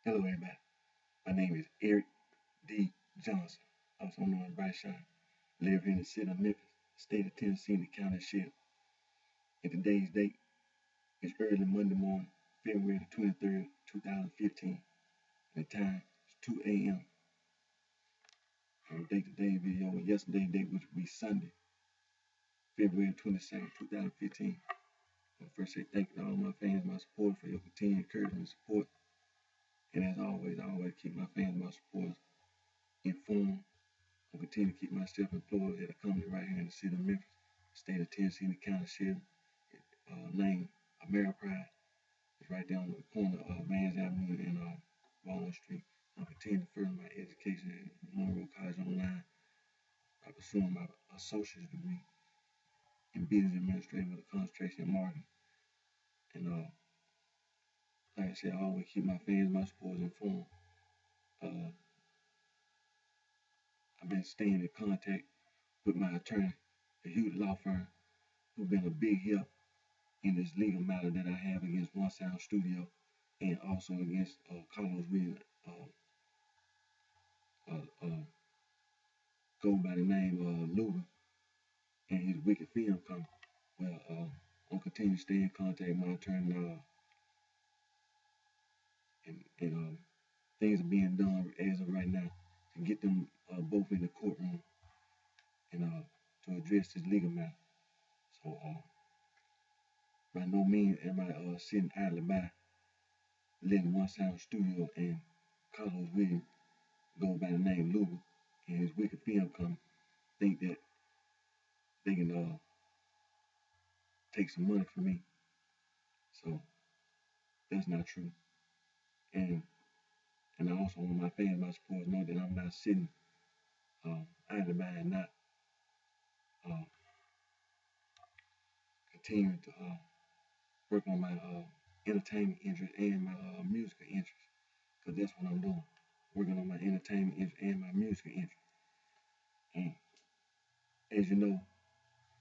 Hello everybody, my name is Eric D. Johnson, also known as BrightShine. Live here in the city of Memphis, state of Tennessee, in the county of Shelby. And today's date is early Monday morning, February the 23rd, 2015. And the time is 2 a.m. And the date today's video, yesterday's date, which will be Sunday, February 22nd, 2015. I'll first say thank you to all my fans, my supporters, for your continued encouragement and support. And as always, I always keep my fans, my supporters informed. I'll continue to keep myself employed at a company right here in the city of Memphis, state of Tennessee, in the county of Shelby. Name AmeriPride. It's right down the corner of Vans Avenue and Walnut Street. I'll continue to further my education at Monroe College Online by pursuing my associate's degree in business administration with a concentration in marketing. And like I said, I always keep my fans, my supporters informed. I've been staying in contact with my attorney, the huge law firm, who's been a big help in this legal matter that I have against One Sound Studio and also against Carlos Williams, go by the name of Luda and his Wicked Film Company. Well, I'll continue to stay in contact with my attorney, and things are being done as of right now to get them both in the courtroom and to address this legal matter. So by no means am I sitting idly by, letting One Sound Studio and Carlos Williams, go by the name Luda, and his Wicked Film Company, think that they can take some money from me. So that's not true. And I also want my fans, my supporters, know that I'm not sitting idly by and not continuing to work on my entertainment interest and my musical interest, because that's what I'm doing, working on my entertainment interest and my musical interest. And as you know,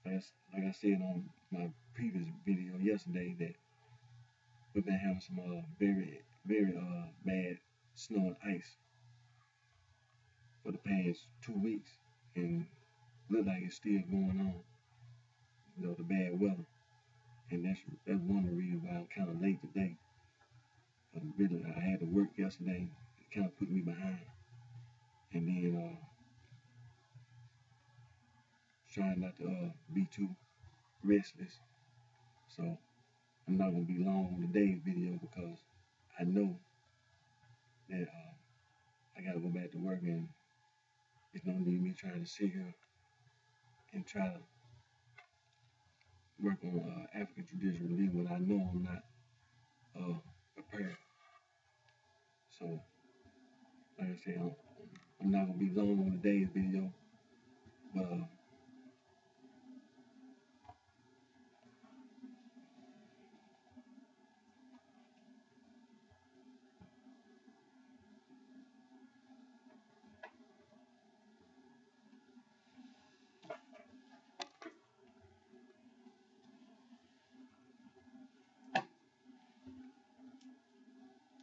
like I said on my previous video yesterday, that we've been having some very bad snow and ice for the past 2 weeks, and look like it's still going on. You know, the bad weather, and that's one of the reasons why I'm kind of late today. Really, I had to work yesterday. It kind of put me behind, and then trying not to be too restless. So I'm not gonna be long on today's video because I know that I gotta go back to work, and it's no need me trying to sit here and try to work on African traditional religion when I know I'm not prepared. So, like I said, I'm not gonna be long on today's video, but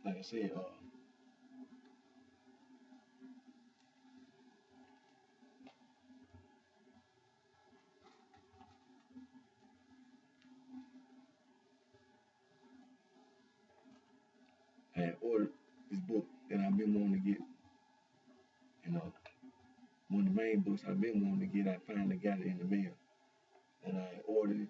like I said, I had ordered this book that I've been wanting to get. And one of the main books I've been wanting to get, I finally got it in the mail, and I ordered it.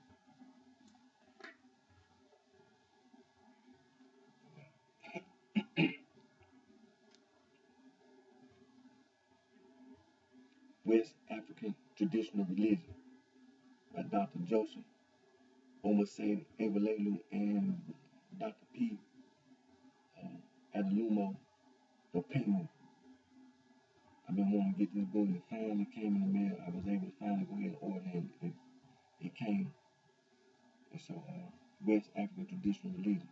West African Traditional Religion by Dr. Joseph Omasede Evalelu and Dr. P. Adalumo Dopenu. I've been wanting to get this book. It finally came in the mail. I was able to finally go ahead and order it, and it came. And so, West African Traditional Religion.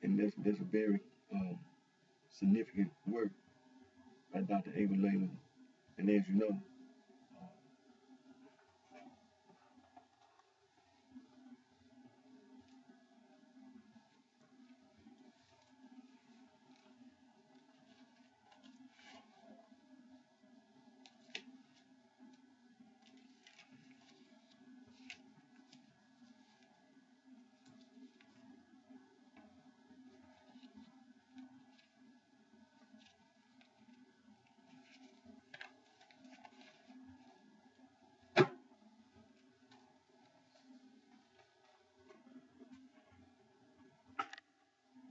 And that's a very significant work by Dr. Evalelu. And as you know,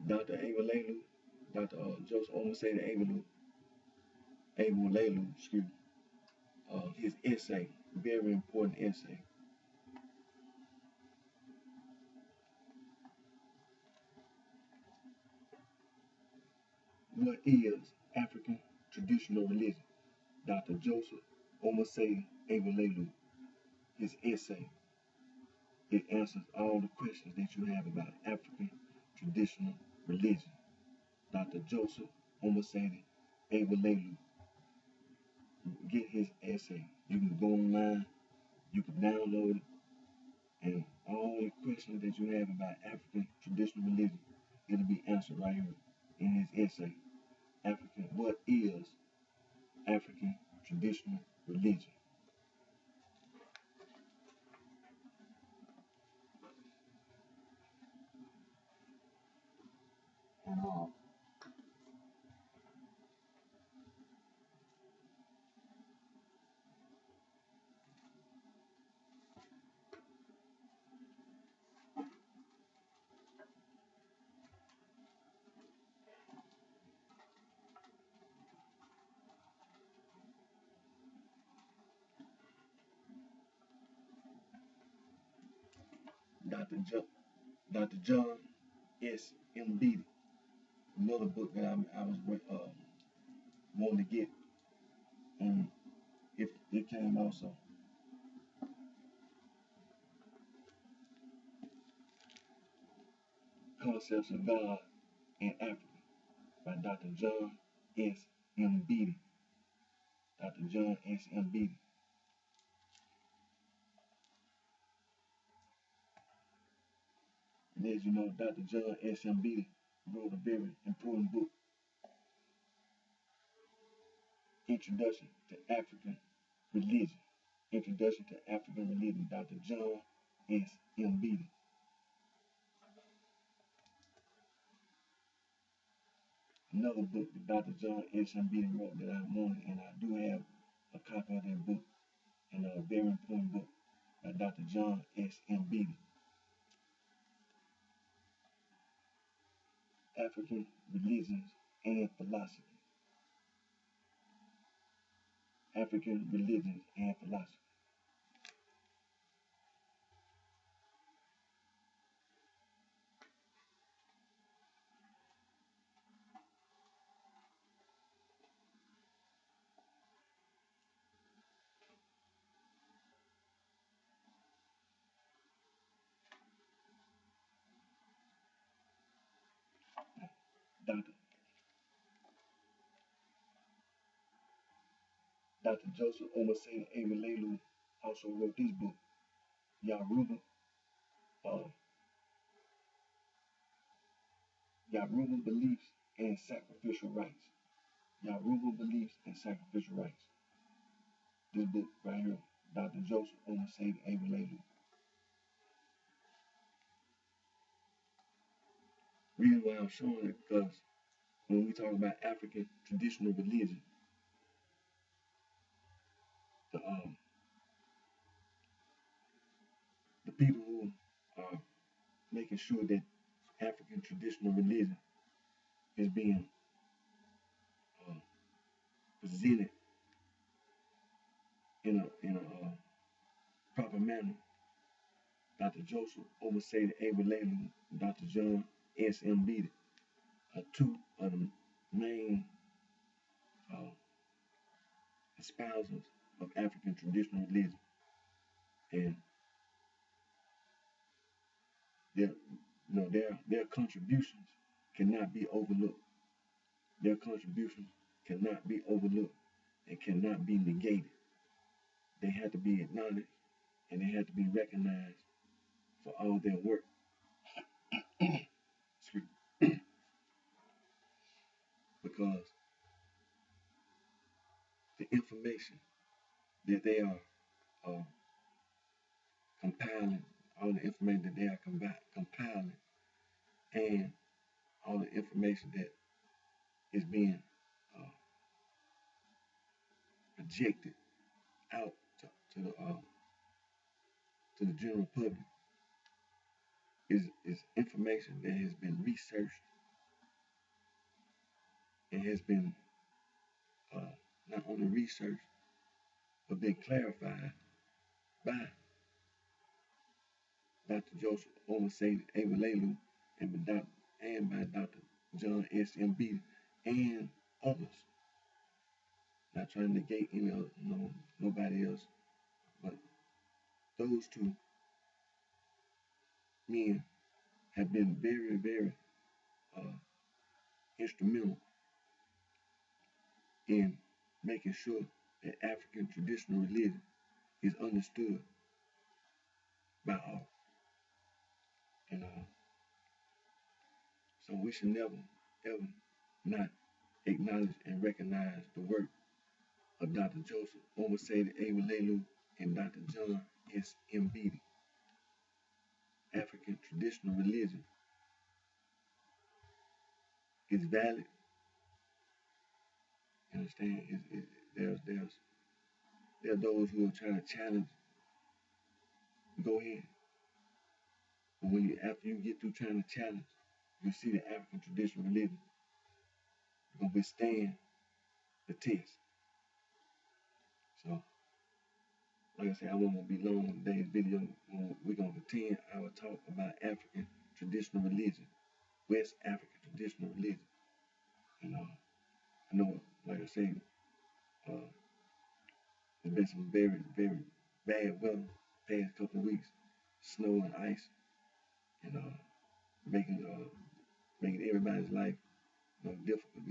Dr. Avalelu, Dr. Joseph Omaseda Avalelu, excuse me, his essay, very important essay. What is African traditional religion? Dr. Joseph Omaseda Avalelu, his essay, it answers all the questions that you have about African traditional religion. Dr. Joseph Omaseda Avalelu, get his essay. You can go online, you can download it, and all the questions that you have about African traditional religion, it'll be answered right here in his essay. What is African traditional religion? And Dr. Dr. John S. M. Beatty, another book that I was wanting to get, and it came also. Concepts of God in Africa by Dr. John S. M. Beatty. Dr. John S. M. Beatty. And as you know, Dr. John S. M. Beatty wrote a very important book, Introduction to African Religion. Introduction to African Religion, Dr. John S. M. Beatty. Another book that Dr. John S. M. Beatty wrote that I wanted, and I do have a copy of that book, and a very important book by Dr. John S. M. Beatty. African Religions and Philosophy. African Religions and Philosophy. Dr. Dr. Joseph Omaseda Avalelu also wrote this book, Yoruba, uh, Yoruba Beliefs and Sacrificial Rites. Yoruba Beliefs and Sacrificial Rites. This book right here, Dr. Joseph Omaseda Avalelu. Reason why I'm showing it because when we talk about African traditional religion, the the people who are making sure that African traditional religion is being uh, presented in a proper manner. Dr. Joseph Omaseda Avalelu, Dr. John S. M. Beatty are two of the main uh, espousers of African traditional religion, and their their contributions cannot be overlooked. Their contributions cannot be overlooked and cannot be negated. They have to be acknowledged and they have to be recognized for all their work. Because the information that they are uh, compiling, all the information that they are compiling, and all the information that is being uh, projected out to the general public is information that has been researched and has been uh, not only researched but been clarified by Dr. Joseph Omasei Awolelu and by Dr. John S.M. Beatty and others. Not trying to negate any other, nobody else, but those two men have been very, very uh, instrumental in making sure that African traditional religion is understood by all. And so we should never, ever not acknowledge and recognize the work of Dr. Joseph Omasei Awolelu and Dr. John S.M. Beatty. African traditional religion is valid. You understand? There are those who are trying to challenge. Go ahead. But after you get through trying to challenge, you see the African traditional religion gonna withstand the test. So, like I said, I won't be long in today's video. We're gonna continue our talk about African traditional religion, West African traditional religion. And I know, like I said, there's been some very, very bad weather past couple of weeks, snow and ice, and making everybody's life difficult.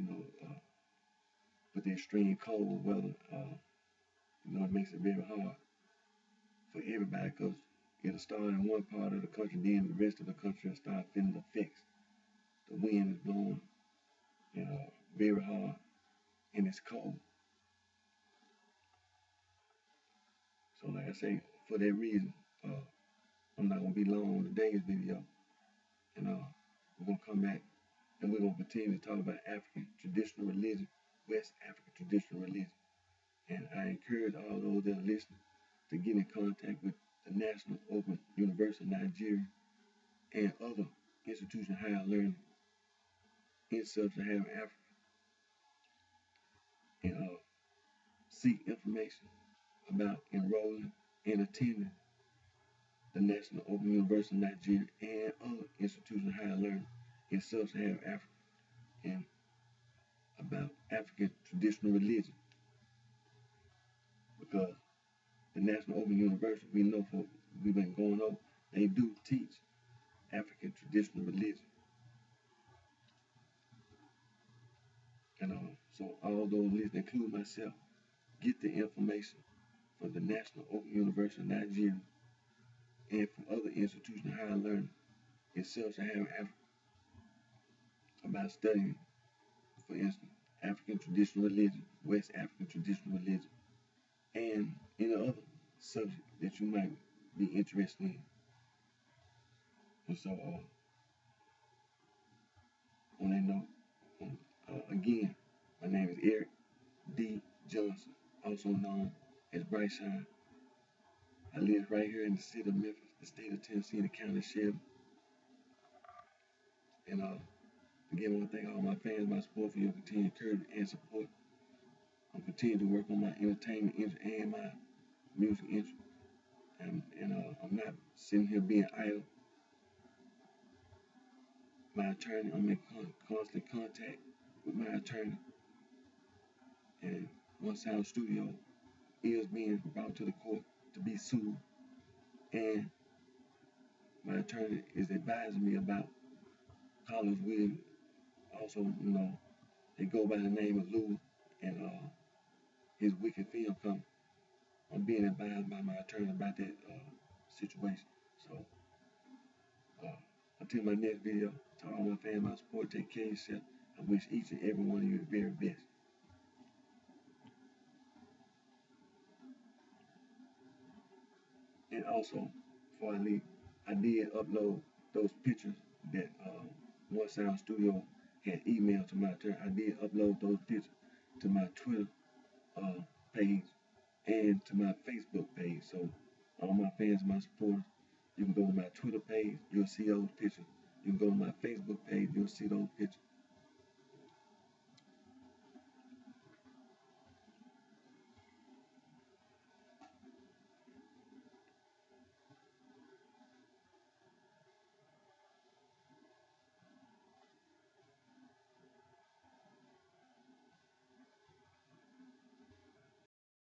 With the extreme cold weather, it makes it very hard for everybody because it'll start in one part of the country, then the rest of the country will start feeling the effects. The wind is blowing, very hard, and it's cold. So, like I say, for that reason, I'm not gonna be long on today's video, and we're gonna come back and we're gonna continue to talk about African traditional religion, West African traditional religion. And I encourage all those that are listening to get in contact with the National Open University of Nigeria and other institutions of higher learning in sub-Saharan Africa and seek information about enrolling and attending the National Open University of Nigeria and other institutions of higher learning in sub-Saharan Africa and about African traditional religion. Because the National Open University, we know we've been going over, they do teach African traditional religion. And so all those listeners, including myself, get the information from the National Open University of Nigeria and from other institutions of higher learning in sub-Saharan Africa about studying, for instance, African traditional religion, West African traditional religion, and any other subject that you might be interested in. And so, on that note, again, my name is Eric D. Johnson, also known as BrightShine. I live right here in the city of Memphis, the state of Tennessee, the county of Shelby. And again, I want to thank all my fans, my support for your continued encouragement and support. I'm continuing to work on my entertainment interest and my music interest. And I'm not sitting here being idle. My attorney, I'm in constant contact with my attorney. And One Sound Studio is being brought to the court to be sued. And my attorney is advising me about Collins Williams. Also, they go by the name of Lou and his Wicked Film Company. I'm being advised by my attorney about that situation. So, until my next video, to all my fans, my support, take care of yourself. I wish each and every one of you the very best. And also, before I leave, I did upload those pictures that One Sound Studio had emailed to my attorney. I did upload those pictures to my Twitter page and to my Facebook page. So all my fans, my supporters, you can go to my Twitter page, you'll see those pictures. You can go to my Facebook page, you'll see those pictures.